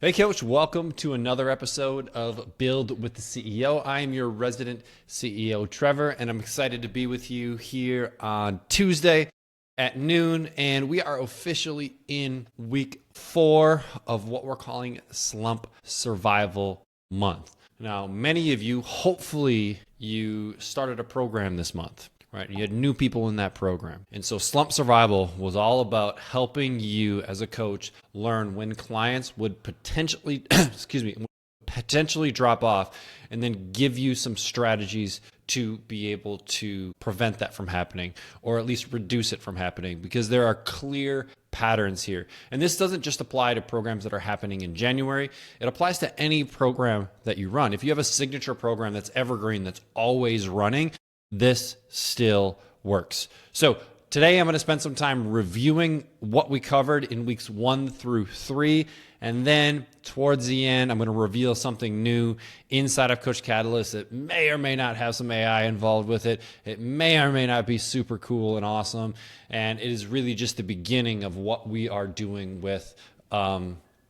Hey, Coach, welcome to another episode of Build with the CEO. I am your resident CEO, Trevor, and I'm excited to be with you here on Tuesday at noon. And we are officially in week 4 of what we're calling Slump Survival Month. Now, many of you, hopefully, you started a program this month. Right, you had new people in that program. And so Slump Survival was all about helping you as a coach learn when clients would potentially, potentially drop off, and then give you some strategies to be able to prevent that from happening, or at least reduce it from happening, because there are clear patterns here. And this doesn't just apply to programs that are happening in January. It applies to any program that you run. If you have a signature program that's evergreen, that's always running, this still works. So today I'm going to spend some time reviewing what we covered in weeks 1 through 3. And then towards the end, I'm going to reveal something new inside of Coach Catalyst. It may or may not have some AI involved with it. It may or may not be super cool and awesome. And it is really just the beginning of what we are doing with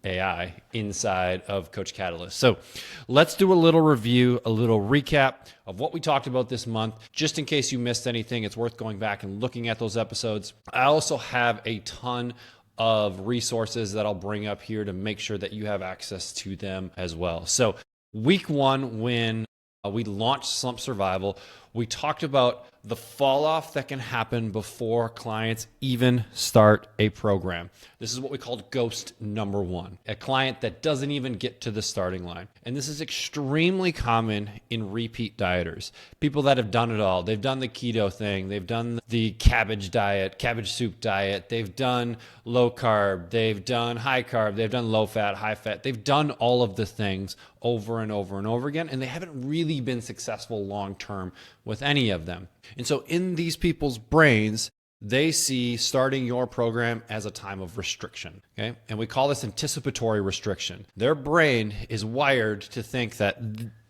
AI inside of Coach Catalyst. So let's do a little review, a little recap of what we talked about this month. Just in case you missed anything, it's worth going back and looking at those episodes. I also have a ton of resources that I'll bring up here to make sure that you have access to them as well. So week 1, when we launched Slump Survival, we talked about the fall off that can happen before clients even start a program. This is what we called ghost number 1, a client that doesn't even get to the starting line. And this is extremely common in repeat dieters, people that have done it all. They've done the keto thing, they've done the cabbage diet, cabbage soup diet, they've done low carb, they've done high carb, they've done low fat, high fat. They've done all of the things over and over and over again, and they haven't really been successful long term with any of them. And so in these people's brains, they see starting your program as a time of restriction, okay? And we call this anticipatory restriction. Their brain is wired to think that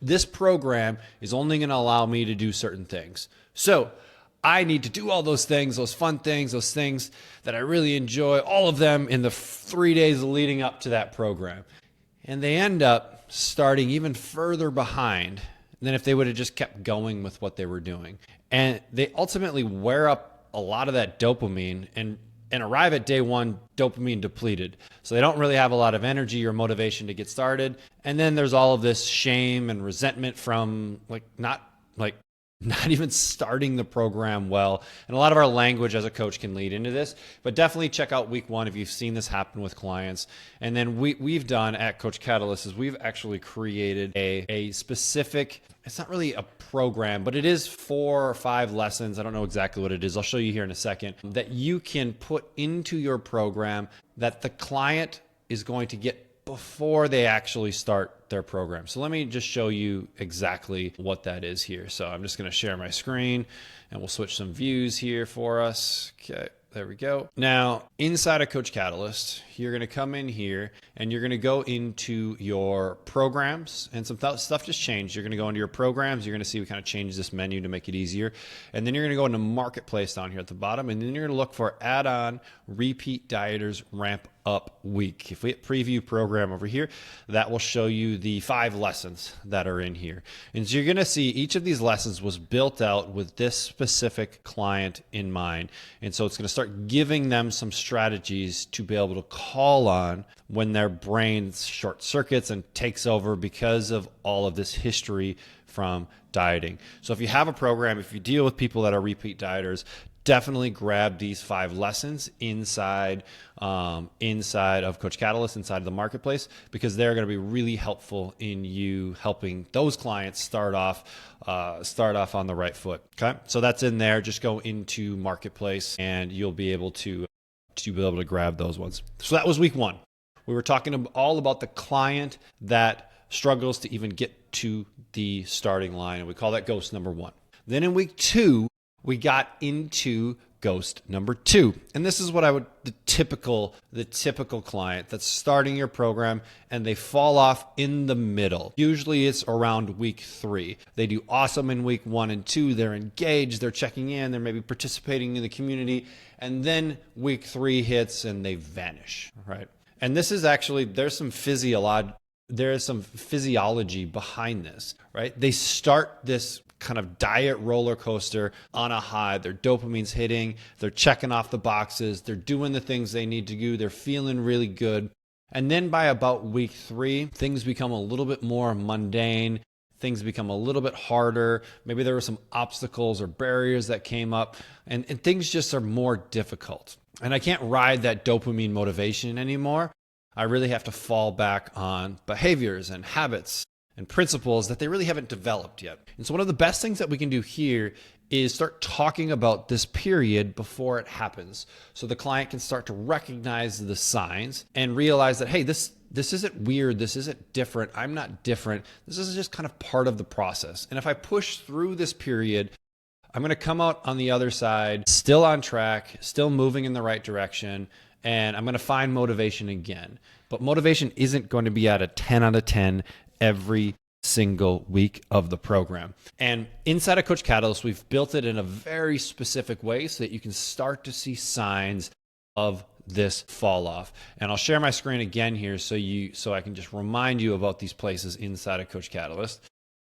this program is only going to allow me to do certain things. So I need to do all those things, those fun things, those things that I really enjoy, all of them in the 3 days leading up to that program. And they end up starting even further behind than if they would have just kept going with what they were doing. And they ultimately wear up a lot of that dopamine and arrive at day 1 dopamine depleted. So they don't really have a lot of energy or motivation to get started. And then there's all of this shame and resentment from not even starting the program well. And a lot of our language as a coach can lead into this, but definitely check out week 1 if you've seen this happen with clients. And then we've done at Coach Catalyst is we've actually created a specific, it's not really a program, but it is 4 or 5 lessons. I don't know exactly what it is. I'll show you here in a second, that you can put into your program that the client is going to get before they actually start their program. So let me just show you exactly what that is here. So I'm just going to share my screen and we'll switch some views here for us. Okay. There we go. Now, inside of Coach Catalyst, you're going to come in here and you're going to go into your programs, and some stuff just changed. You're going to go into your programs. You're going to see we kind of changed this menu to make it easier. And then you're going to go into Marketplace down here at the bottom, and then you're going to look for Add-on Repeat Dieters Ramp Up Week. If we hit Preview Program over here, that will show you the 5 lessons that are in here. And so you're going to see each of these lessons was built out with this specific client in mind. And so it's going to start giving them some strategies to be able to call on when their brain short circuits and takes over because of all of this history from dieting. So if you have a program, if you deal with people that are repeat dieters, definitely grab these 5 lessons inside of Coach Catalyst, inside of the Marketplace, because they're going to be really helpful in you helping those clients start off on the right foot. Okay, so that's in there. Just go into Marketplace and you'll be able to grab those ones. So that was week 1. We were talking all about the client that struggles to even get to the starting line, and we call that ghost number 1. Then in week 2, we got into ghost number 2. And this is what the typical client that's starting your program and they fall off in the middle. Usually it's around week 3. They do awesome in week 1 and 2. They're engaged, they're checking in, they're maybe participating in the community. And then week 3 hits and they vanish, right? And this is actually, there's some physiology behind this, right? They start this kind of diet roller coaster on a high. Their dopamine's hitting, they're checking off the boxes, they're doing the things they need to do, they're feeling really good. And then by about week 3, things become a little bit more mundane. Things become a little bit harder. Maybe there were some obstacles or barriers that came up, and things just are more difficult. And I can't ride that dopamine motivation anymore. I really have to fall back on behaviors and habits and principles that they really haven't developed yet. And so one of the best things that we can do here is start talking about this period before it happens. So the client can start to recognize the signs and realize that, hey, this isn't weird. This isn't different. I'm not different. This is just kind of part of the process. And if I push through this period, I'm going to come out on the other side, still on track, still moving in the right direction, and I'm going to find motivation again. But motivation isn't going to be at a 10 out of 10 every single week of the program. And inside of Coach Catalyst, we've built it in a very specific way so that you can start to see signs of this fall off. And I'll share my screen again here so I can just remind you about these places inside of Coach Catalyst.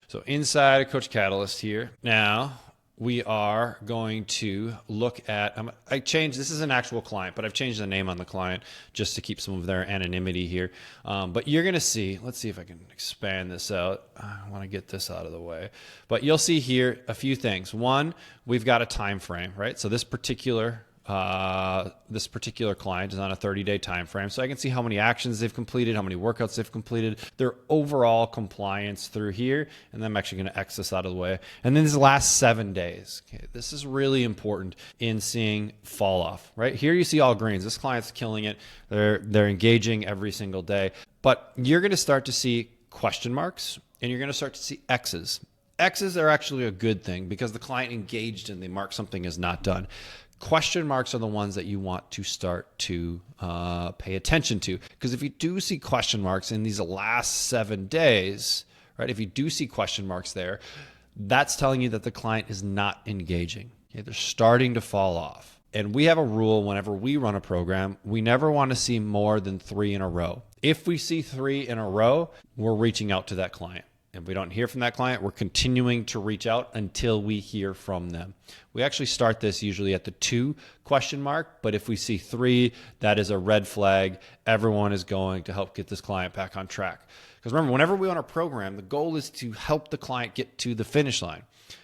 So inside of Coach Catalyst here, now we are going to look at, this is an actual client, but I've changed the name on the client just to keep some of their anonymity here. But you're going to see, let's see if I can expand this out. I want to get this out of the way. But you'll see here a few things. One, we've got a time frame, right? So this particular client is on a 30-day time frame, so I can see how many actions they've completed, how many workouts they've completed, their overall compliance through here, and then I'm actually going to X this out of the way. And then these last 7 days. Okay, this is really important in seeing fall off. Right here, you see all greens. This client's killing it. They're engaging every single day, but you're going to start to see question marks, and you're going to start to see X's. X's are actually a good thing because the client engaged and they mark something as not done. Question marks are the ones that you want to start to pay attention to. Because if you do see question marks in these last 7 days, right, if you do see question marks there, that's telling you that the client is not engaging. Okay, they're starting to fall off. And we have a rule whenever we run a program, we never want to see more than 3 in a row. If we see 3 in a row, we're reaching out to that client. If we don't hear from that client, we're continuing to reach out until we hear from them. We actually start this usually at the 2 question mark, but if we see 3, that is a red flag. Everyone is going to help get this client back on track. Because remember, whenever we run a program, the goal is to help the client get to the finish line.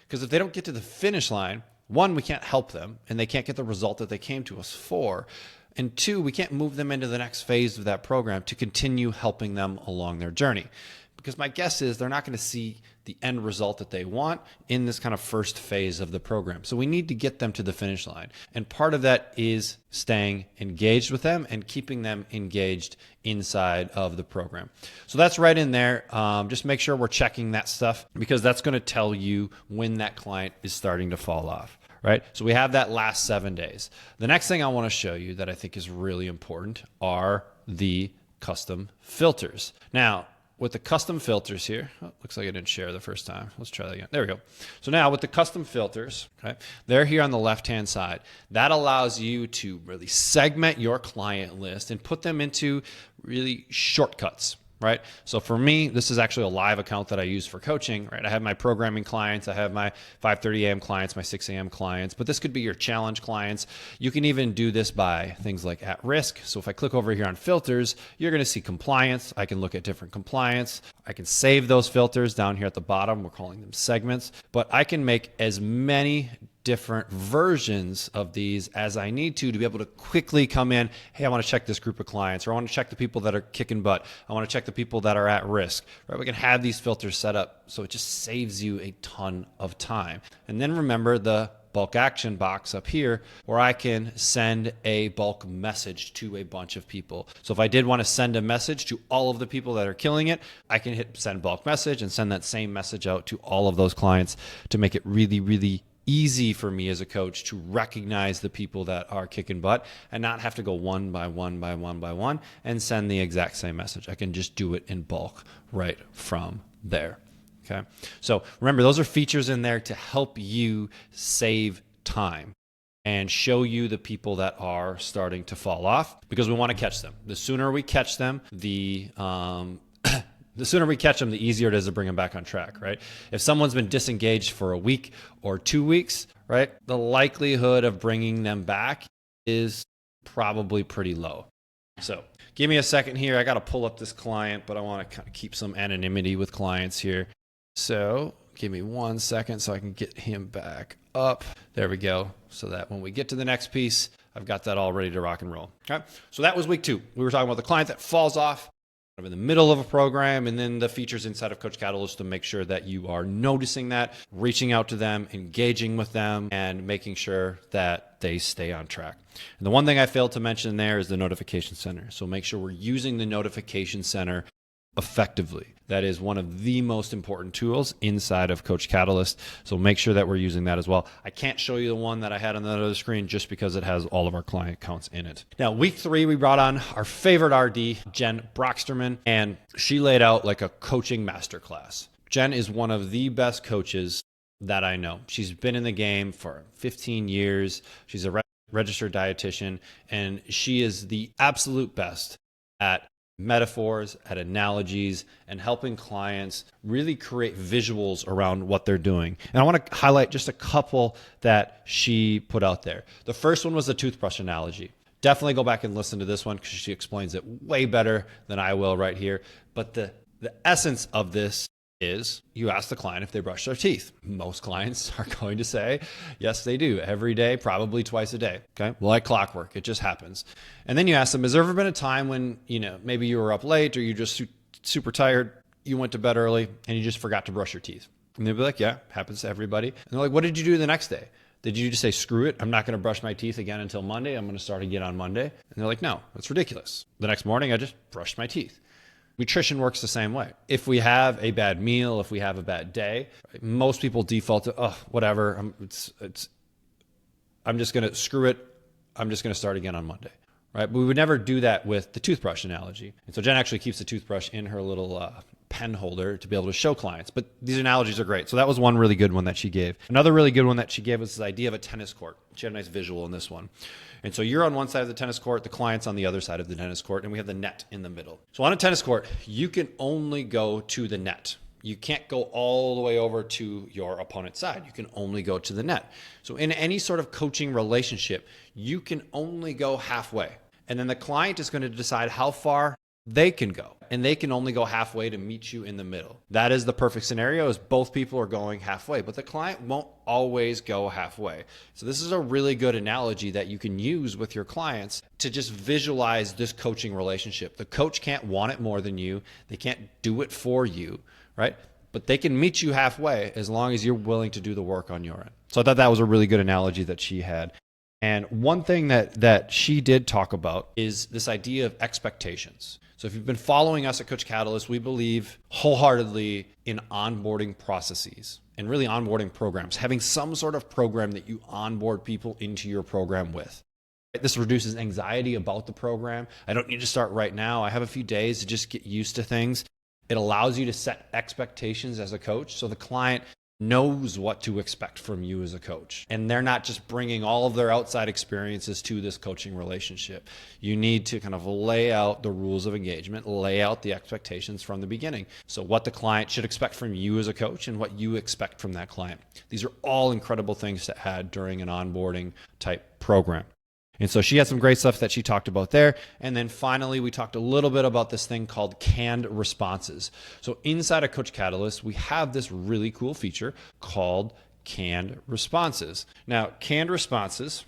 Because if they don't get to the finish line, 1, we can't help them and they can't get the result that they came to us for. And 2, we can't move them into the next phase of that program to continue helping them along their journey. Because my guess is they're not going to see the end result that they want in this kind of first phase of the program. So we need to get them to the finish line. And part of that is staying engaged with them and keeping them engaged inside of the program. So that's right in there. Just make sure we're checking that stuff because that's going to tell you when that client is starting to fall off. Right? So we have that last 7 days. The next thing I want to show you that I think is really important are the custom filters. Now, with the custom filters here, looks like I didn't share the first time. Let's try that again. There we go. So now with the custom filters, okay, they're here on the left-hand side. That allows you to really segment your client list and put them into really shortcuts. Right? So for me, this is actually a live account that I use for coaching, right? I have my programming clients, I have my 5:30 a.m. clients, my 6 a.m. clients, but this could be your challenge clients. You can even do this by things like at risk. So if I click over here on filters, you're going to see compliance. I can look at different compliance. I can save those filters down here at the bottom. We're calling them segments, but I can make as many different versions of these as I need to be able to quickly come in. Hey, I want to check this group of clients, or I want to check the people that are kicking butt. I want to check the people that are at risk, right? We can have these filters set up so it just saves you a ton of time. And then remember the bulk action box up here where I can send a bulk message to a bunch of people. So if I did want to send a message to all of the people that are killing it, I can hit send bulk message and send that same message out to all of those clients to make it really, really easy for me as a coach to recognize the people that are kicking butt and not have to go one by one by one by one and send the exact same message. I can just do it in bulk right from there. Okay. So remember, those are features in there to help you save time. and show you the people that are starting to fall off, because we want to catch them. The sooner we catch them, the sooner we catch them, the easier it is to bring them back on track, right? If someone's been disengaged for a week or 2 weeks, right, the likelihood of bringing them back is probably pretty low. So give me a second here. I got to pull up this client, but I want to kind of keep some anonymity with clients here. So give me 1 second so I can get him back up. There we go. So that when we get to the next piece, I've got that all ready to rock and roll. Okay. So that was week 2. We were talking about the client that falls off in the middle of a program, and then the features inside of Coach Catalyst to make sure that you are noticing that, reaching out to them, engaging with them, and making sure that they stay on track. And the one thing I failed to mention there is the notification center. So make sure we're using the notification center effectively. That is one of the most important tools inside of Coach Catalyst. So make sure that we're using that as well. I can't show you the one that I had on the other screen just because it has all of our client accounts in it. Now, week 3, we brought on our favorite RD, Jen Broxterman, and she laid out like a coaching masterclass. Jen is one of the best coaches that I know. She's been in the game for 15 years. She's a registered dietitian, and she is the absolute best at metaphors, at analogies, and helping clients really create visuals around what they're doing. And I want to highlight just a couple that she put out there. The first one was the toothbrush analogy. Definitely go back and listen to this one because she explains it way better than I will right here. But the essence of this is you ask the client if they brush their teeth. Most clients are going to say, yes, they do. Every day, probably twice a day. Okay. Well, like clockwork, it just happens. And then you ask them, has there ever been a time when, maybe you were up late or you're just super tired, you went to bed early and you just forgot to brush your teeth? And they'll be like, yeah, happens to everybody. And they're like, what did you do the next day? Did you just say, screw it, I'm not going to brush my teeth again until Monday. I'm going to start again on Monday. And they're like, no, that's ridiculous. The next morning, I just brushed my teeth. Nutrition works the same way. If we have a bad meal, if we have a bad day, right, most people default to, oh, whatever. I'm just going to screw it. I'm just going to start again on Monday, right? But we would never do that with the toothbrush analogy. And so Jen actually keeps the toothbrush in her little pen holder to be able to show clients. But these analogies are great. So that was one really good one that she gave. Another really good one that she gave was this idea of a tennis court. She had a nice visual in this one. And so you're on one side of the tennis court, the client's on the other side of the tennis court, and we have the net in the middle. So on a tennis court, you can only go to the net. You can't go all the way over to your opponent's side. You can only go to the net. So in any sort of coaching relationship, you can only go halfway. And then the client is going to decide how far they can go. And they can only go halfway to meet you in the middle. That is the perfect scenario, is both people are going halfway, but the client won't always go halfway. So this is a really good analogy that you can use with your clients to just visualize this coaching relationship. The coach can't want it more than you. They can't do it for you, right? But they can meet you halfway as long as you're willing to do the work on your end. So I thought that was a really good analogy that she had. And one thing that she did talk about is this idea of expectations. So if you've been following us at Coach Catalyst, we believe wholeheartedly in onboarding processes and really onboarding programs, having some sort of program that you onboard people into your program with. This reduces anxiety about the program. I don't need to start right now. I have a few days to just get used to things. It allows you to set expectations as a coach so the client knows what to expect from you as a coach. And they're not just bringing all of their outside experiences to this coaching relationship. You need to kind of lay out the rules of engagement, lay out the expectations from the beginning. So what the client should expect from you as a coach and what you expect from that client. These are all incredible things to add during an onboarding type program. And so she had some great stuff that she talked about there. And then finally, we talked a little bit about this thing called canned responses. So inside of Coach Catalyst, we have this really cool feature called canned responses. Now, canned responses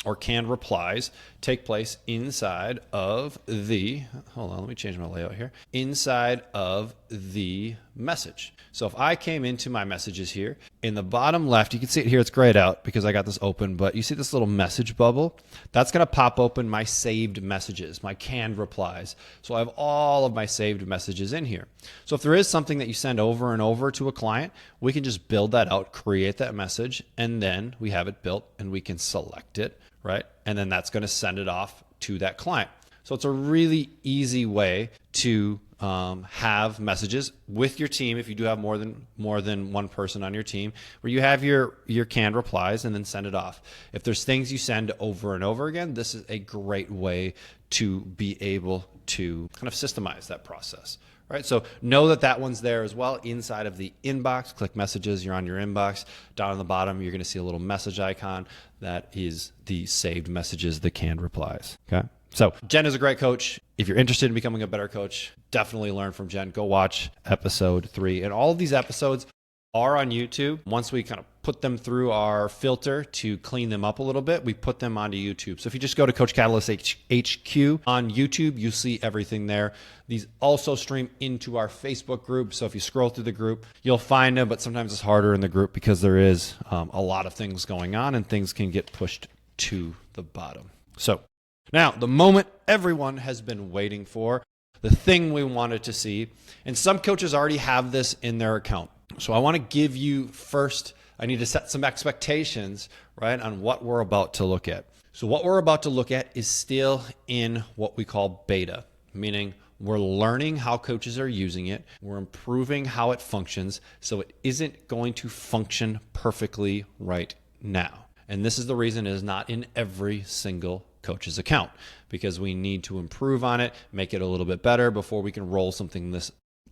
or canned replies take place inside of the, hold on, let me change my layout here, inside of the message. So if I came into my messages here, in the bottom left, you can see it here, it's grayed out because I got this open, but you see this little message bubble? That's gonna pop open my saved messages, my canned replies. So I have all of my saved messages in here. So if there is something that you send over and over to a client, we can just build that out, create that message, and then we have it built and we can select it, right? And then that's gonna send it off to that client. So it's a really easy way to have messages with your team, if you do have more than one person on your team, where you have your canned replies and then send it off. If there's things you send over and over again, this is a great way to be able to kind of systemize that process. Right, so know that one's there as well inside of the inbox. Click messages, you're on your inbox. Down on the bottom, you're going to see a little message icon. That is the saved messages, the canned replies. Okay, so Jen is a great coach. If you're interested in becoming a better coach, definitely learn from Jen. Go watch episode 3. And all of these episodes are on YouTube. Once we kind of put them through our filter to clean them up a little bit, we put them onto YouTube. So if you just go to Coach Catalyst HQ on YouTube, you see everything there. These also stream into our Facebook group. So if you scroll through the group, you'll find them, but sometimes it's harder in the group because there is a lot of things going on and things can get pushed to the bottom. So now the moment everyone has been waiting for, the thing we wanted to see, and some coaches already have this in their account. So I want to give you first, I need to set some expectations, right, on what we're about to look at. So what we're about to look at is still in what we call beta, meaning we're learning how coaches are using it. We're improving how it functions. So it isn't going to function perfectly right now. And this is the reason it is not in every single coach's account, because we need to improve on it, make it a little bit better before we can roll something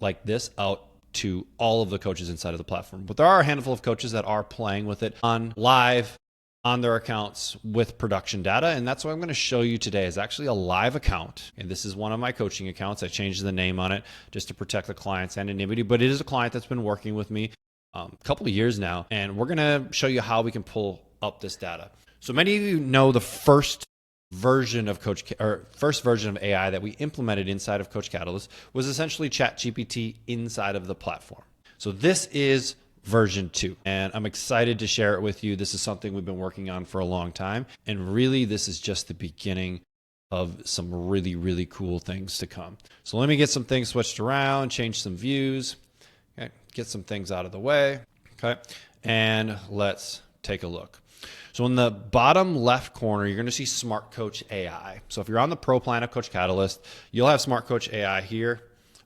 like this out to all of the coaches inside of the platform. But there are a handful of coaches that are playing with it on live on their accounts with production data. And that's what I'm going to show you today is actually a live account. And this is one of my coaching accounts. I changed the name on it just to protect the client's anonymity, but it is a client that's been working with me a couple of years now. And we're going to show you how we can pull up this data. So many of you know the first version of AI that we implemented inside of Coach Catalyst was essentially ChatGPT inside of the platform. So this is version 2, and I'm excited to share it with you. This is something we've been working on for a long time, and really this is just the beginning of some really, really cool things to come. So let me get some things switched around, change some views, okay, get some things out of the way, okay, and let's take a look. So in the bottom left corner, you're going to see Smart Coach AI. So if you're on the Pro plan of Coach Catalyst, you'll have Smart Coach AI here,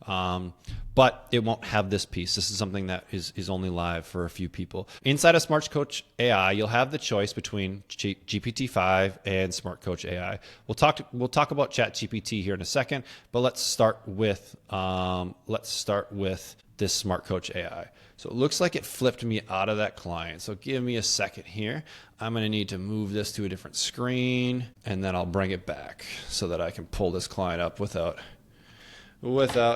but it won't have this piece. This is something that is only live for a few people. Inside of Smart Coach AI, you'll have the choice between GPT-5 and Smart Coach AI. We'll talk about ChatGPT here in a second, but let's start with this Smart Coach AI. So it looks like it flipped me out of that client. So give me a second here. I'm going to need to move this to a different screen, and then I'll bring it back so that I can pull this client up without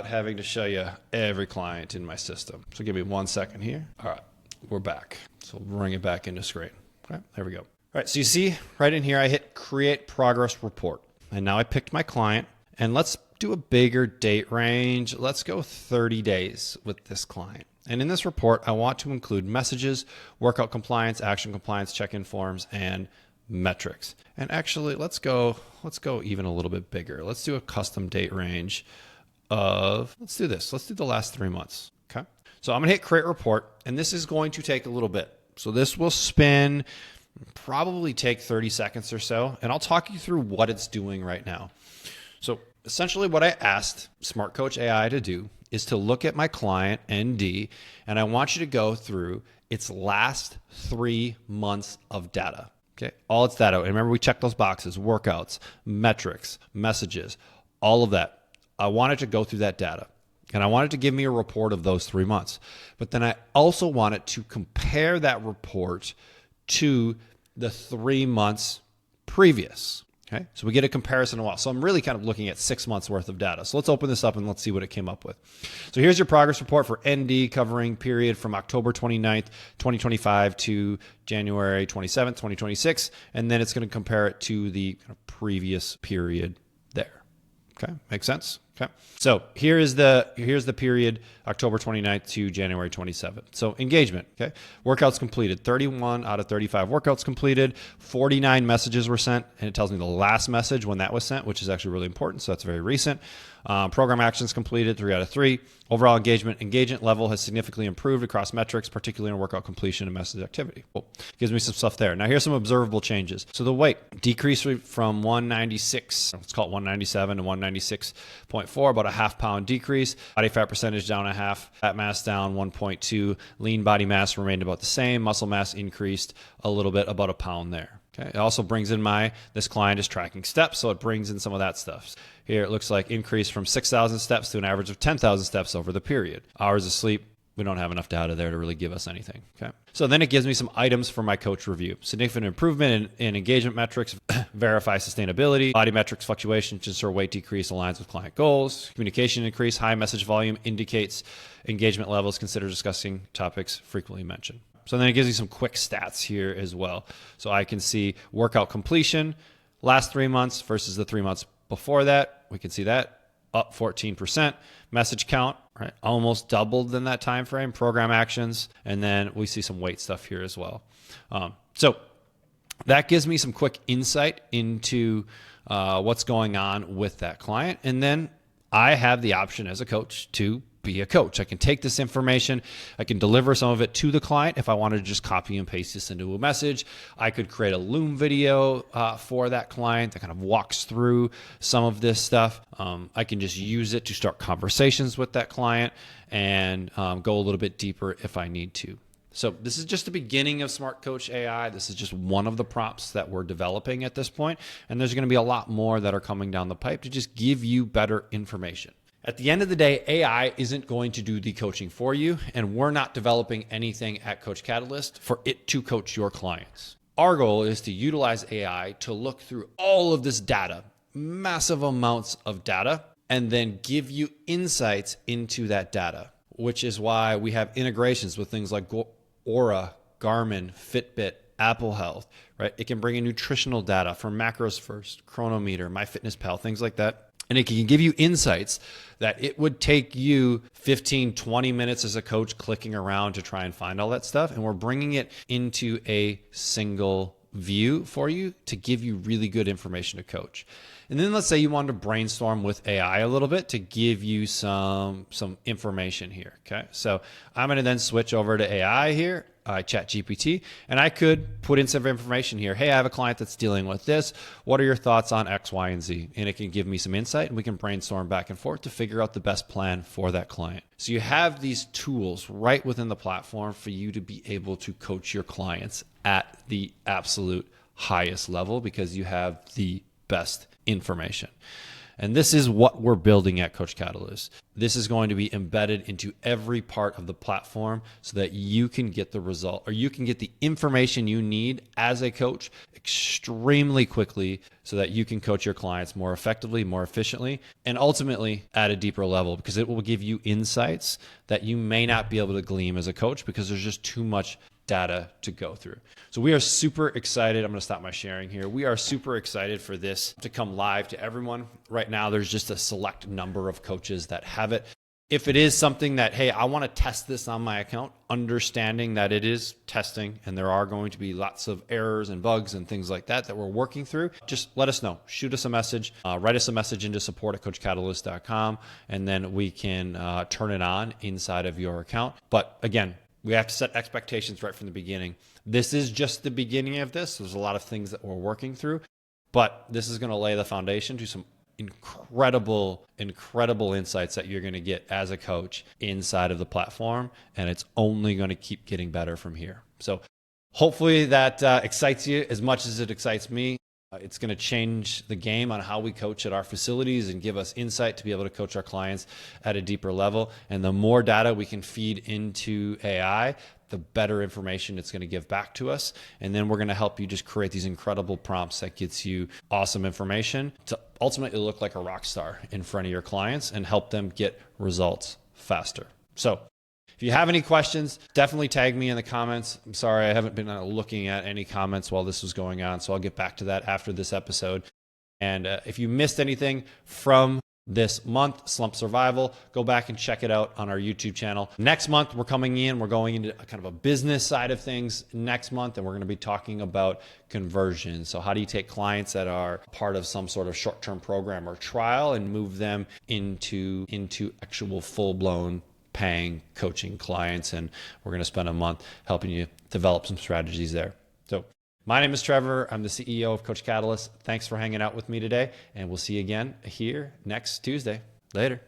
having to show you every client in my system. So give me 1 second here. All right, we're back. So we'll bring it back into screen. All right, there we go. All right, so you see right in here, I hit Create Progress Report. And now I picked my client, and let's do a bigger date range. Let's go 30 days with this client. And in this report, I want to include messages, workout compliance, action compliance, check-in forms, and metrics. And actually, let's go even a little bit bigger. Let's do a custom date range of, let's do the last 3 months, okay? So I'm gonna hit Create Report, and this is going to take a little bit. So this will spin, probably take 30 seconds or so, and I'll talk you through what it's doing right now. So essentially what I asked Smart Coach AI to do is to look at my client ND, and I want you to go through its last 3 months of data, okay? All its data. And remember, we checked those boxes: workouts, metrics, messages, all of that. I wanted to go through that data, and I wanted to give me a report of those 3 months. But then I also wanted to compare that report to the 3 months previous. Okay, so we get a comparison of all. So I'm really kind of looking at 6 months worth of data. So let's open this up and let's see what it came up with. So here's your progress report for ND, covering period from October 29th, 2025 to January 27th, 2026. And then it's going to compare it to the previous period there. Okay, makes sense? Okay, so here's the period October 29th to January 27th. So engagement, okay, workouts completed, 31 out of 35 workouts completed, 49 messages were sent, and it tells me the last message when that was sent, which is actually really important, so that's very recent. Program actions completed, 3 out of 3. Overall engagement level has significantly improved across metrics, particularly in workout completion and message activity. Cool. Gives me some stuff there. Now here's some observable changes. So the weight decreased from 196, let's call it 197 to 196.4, about a half pound decrease. Body fat percentage down a half, fat mass down 1.2, lean body mass remained about the same, muscle mass increased a little bit, about a pound there. Okay. It also brings in this client is tracking steps, so it brings in some of that stuff. Here it looks like increase from 6,000 steps to an average of 10,000 steps over the period. Hours of sleep, we don't have enough data there to really give us anything. Okay. So then it gives me some items for my coach review. Significant improvement in engagement metrics, verify sustainability, body metrics fluctuations, ensure weight decrease aligns with client goals, communication increase, high message volume indicates engagement levels, consider discussing topics frequently mentioned. So then it gives you some quick stats here as well. So I can see workout completion, last 3 months versus the 3 months before that. We can see that up 14%. Message count, right, almost doubled in that time frame. Program actions, and then we see some weight stuff here as well. So that gives me some quick insight into what's going on with that client. And then I have the option as a coach to be a coach. I can take this information, I can deliver some of it to the client. If I wanted to just copy and paste this into a message, I could create a Loom video for that client that kind of walks through some of this stuff. I can just use it to start conversations with that client and go a little bit deeper if I need to. So this is just the beginning of Smart Coach AI. This is just one of the prompts that we're developing at this point. And there's going to be a lot more that are coming down the pipe to just give you better information. At the end of the day, AI isn't going to do the coaching for you, and we're not developing anything at Coach Catalyst for it to coach your clients. Our goal is to utilize AI to look through all of this data, massive amounts of data, and then give you insights into that data, which is why we have integrations with things like Aura, Garmin, Fitbit, Apple Health, right? It can bring in nutritional data from Macros First, Chronometer, MyFitnessPal, things like that. And it can give you insights that it would take you 15, 20 minutes as a coach clicking around to try and find all that stuff. And we're bringing it into a single view for you to give you really good information to coach. And then let's say you wanted to brainstorm with AI a little bit to give you some information here. Okay. So I'm going to then switch over to AI here. ChatGPT, and I could put in some information here. Hey, I have a client that's dealing with this. What are your thoughts on X, Y, and Z? And it can give me some insight, and we can brainstorm back and forth to figure out the best plan for that client. So you have these tools right within the platform for you to be able to coach your clients at the absolute highest level because you have the best information. And this is what we're building at Coach Catalyst. This is going to be embedded into every part of the platform so that you can get the result, or you can get the information you need as a coach extremely quickly so that you can coach your clients more effectively, more efficiently, and ultimately at a deeper level, because it will give you insights that you may not be able to glean as a coach because there's just too much data to go through. So we are super excited. I'm going to stop my sharing here. We are super excited for this to come live to everyone. Right now, there's just a select number of coaches that have it. If it is something that, hey, I want to test this on my account, understanding that it is testing and there are going to be lots of errors and bugs and things like that we're working through, just let us know. Shoot us a message, write us a message into support@coachcatalyst.com, and then we can turn it on inside of your account. But again, we have to set expectations right from the beginning. This is just the beginning of this. There's a lot of things that we're working through, but this is going to lay the foundation to some incredible insights that you're going to get as a coach inside of the platform, and it's only going to keep getting better from here. So hopefully that excites you as much as it excites me. It's going to change the game on how we coach at our facilities and give us insight to be able to coach our clients at a deeper level. And the more data we can feed into AI, the better information it's going to give back to us. And then we're going to help you just create these incredible prompts that gets you awesome information to ultimately look like a rock star in front of your clients and help them get results faster. So if you have any questions, definitely tag me in the comments. I'm sorry, I haven't been looking at any comments while this was going on, so I'll get back to that after this episode. And if you missed anything from this month, Slump Survival. Go back and check it out on our YouTube channel. Next month, we're going into kind of a business side of things next month, and we're going to be talking about conversion. So how do you take clients that are part of some sort of short-term program or trial and move them into actual full-blown paying coaching clients? And we're going to spend a month helping you develop some strategies there. So my name is Trevor. I'm the CEO of Coach Catalyst. Thanks for hanging out with me today, and we'll see you again here next Tuesday. Later.